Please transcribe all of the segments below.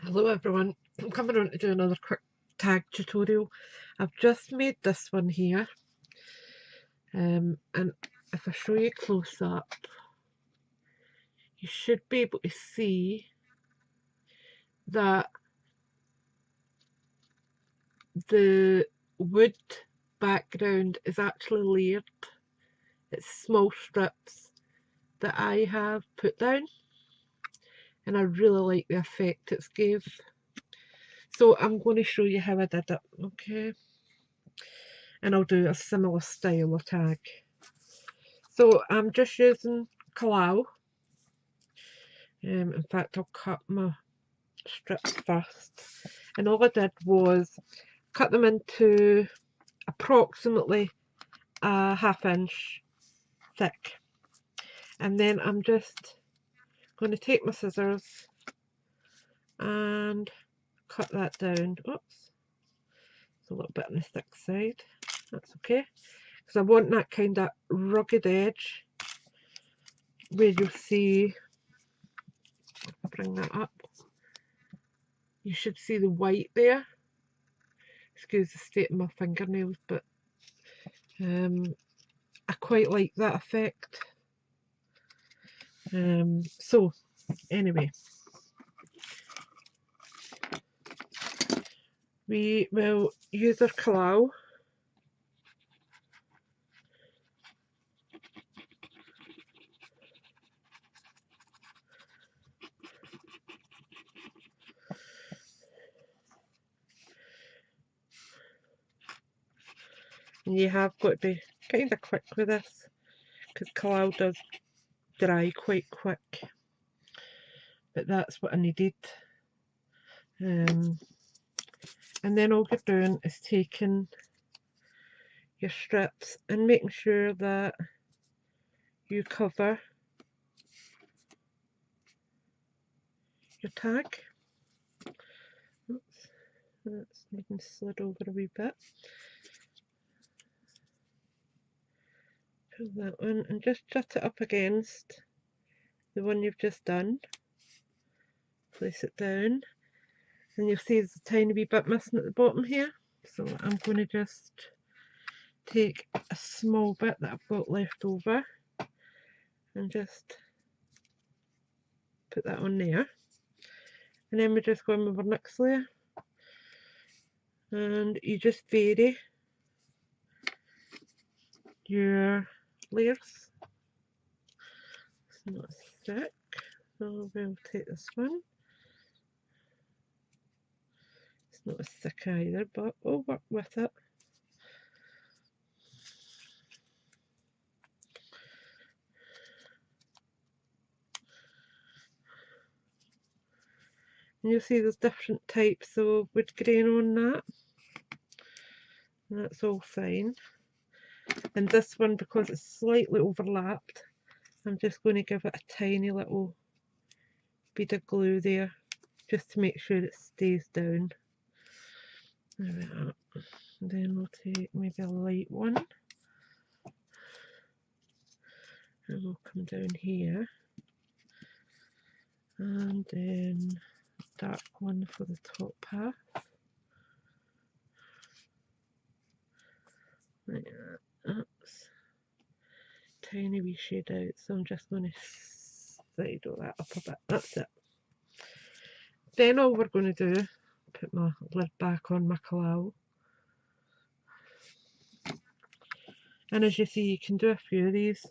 Hello everyone, I'm coming on to do another quick tag tutorial. I've just made this one here, and if I show you close up, you should be able to see that the wood background is actually layered. It's small strips that I have put down, and I really like the effect it's gave. So I'm going to show you how I did it, okay? And I'll do a similar style of tag. So I'm just using Kalau. In fact, I'll cut my strips first. And all I did was cut them into approximately a ½ inch thick. And then I'm just going to take my scissors and cut that down. Oops, it's a little bit on the thick side. That's okay, because I want that kind of rugged edge where you'll see, if I bring that up, you should see the white there. Excuse the state of my fingernails, but I quite like that effect. So anyway, we will use our Kalau. And you have got to be kind of quick with this, because Kalau does dry quite quick. But that's what I needed. And then all you're doing is taking your strips and making sure that you cover your tag. Oops, that's needing to slid over a wee bit. Pull that one and just jut it up against the one you've just done. Place it down, and you'll see there's a tiny wee bit missing at the bottom here. So I'm going to just take a small bit that I've got left over and just put that on there. And then we're just going with our next layer. And you just vary your layers. It's not thick, so we'll take this one. It's not as thick either, but we'll work with it. And you'll see there's different types of wood grain on that. And that's all fine. And this one, because it's slightly overlapped, I'm just going to give it a tiny little bead of glue there, just to make sure it stays down. There we are. And then we'll take maybe a light one, and we'll come down here, and then a dark one for the top half. Like that. That's tiny wee shade out, so I'm just going to slide all that up a bit. That's it. Then all we're going to do, put my lid back on my Kalau, and as you see, you can do a few of these.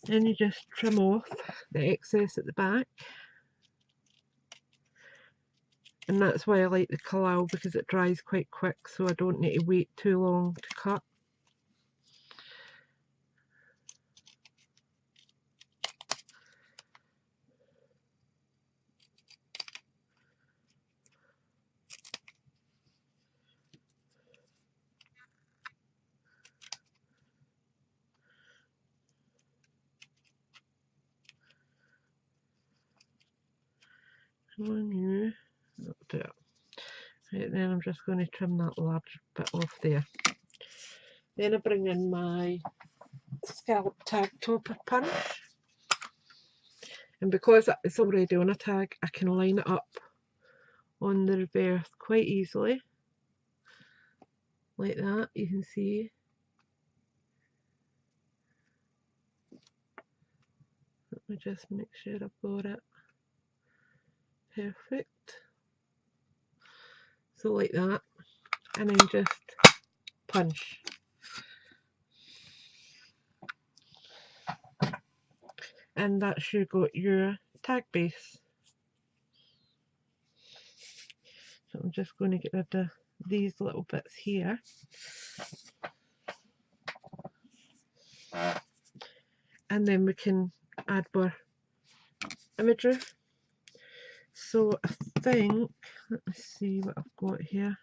Then you just trim off the excess at the back, and that's why I like the Kalau, because it dries quite quick, so I don't need to wait too long to cut. Come on, you. That'll do it. Right, then I'm just going to trim that large bit off there. Then I bring in my scallop tag topper punch, And because it's already on a tag, I can line it up on the reverse quite easily, like that. You can see. Let me just make sure I've got it perfect. So like that, and then just punch. And that's you got your tag base. So I'm just going to get rid of these little bits here. And then we can add more imagery. So I think, let me see what I've got here.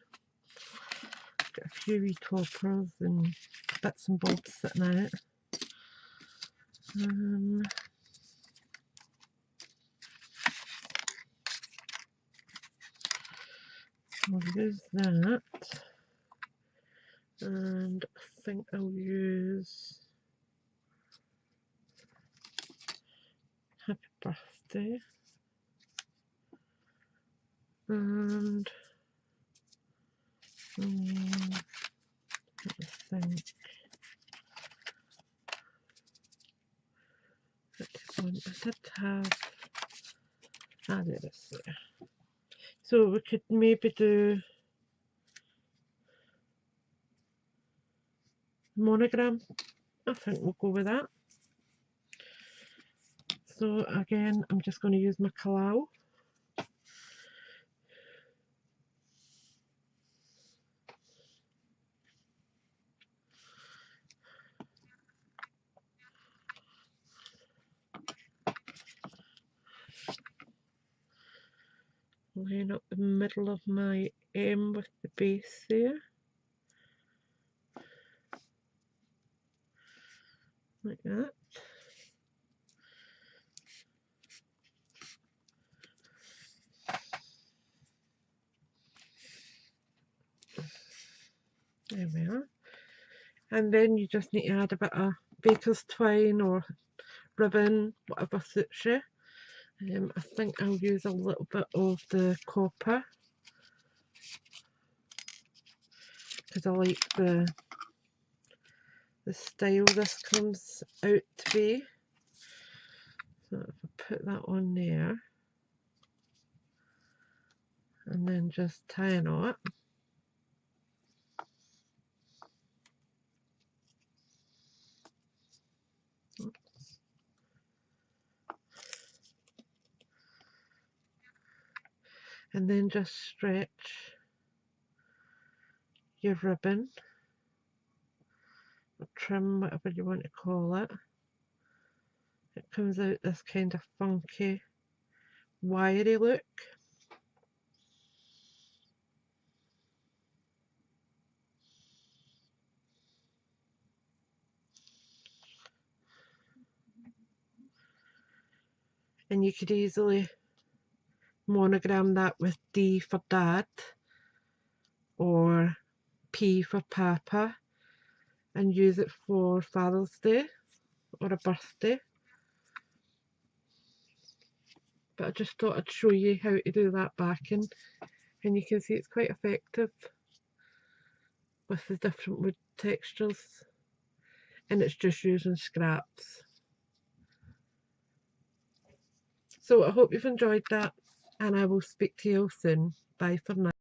Got a few wee toppers and bits and bobs sitting out. I'll use that, and I think I'll use Happy Birthday, and let me think. I did have, there it is there. So we could maybe do monogram. I think we'll go with that. So again, I'm just going to use my Kalau. Line up the middle of my M with the base there. Like that. There we are. And then you just need to add a bit of baker's twine or ribbon, whatever suits you. I think I'll use a little bit of the copper because I like the style this comes out to be. So if I put that on there and then just tie a knot. And then just stretch your ribbon or trim, whatever you want to call it. It comes out this kind of funky, wiry look. And you could easily monogram that with D for Dad or P for Papa and use it for Father's Day or a birthday. But I just thought I'd show you how to do that backing, and you can see it's quite effective with the different wood textures, and it's just using scraps. So I hope you've enjoyed that, and I will speak to you all soon. Bye for now.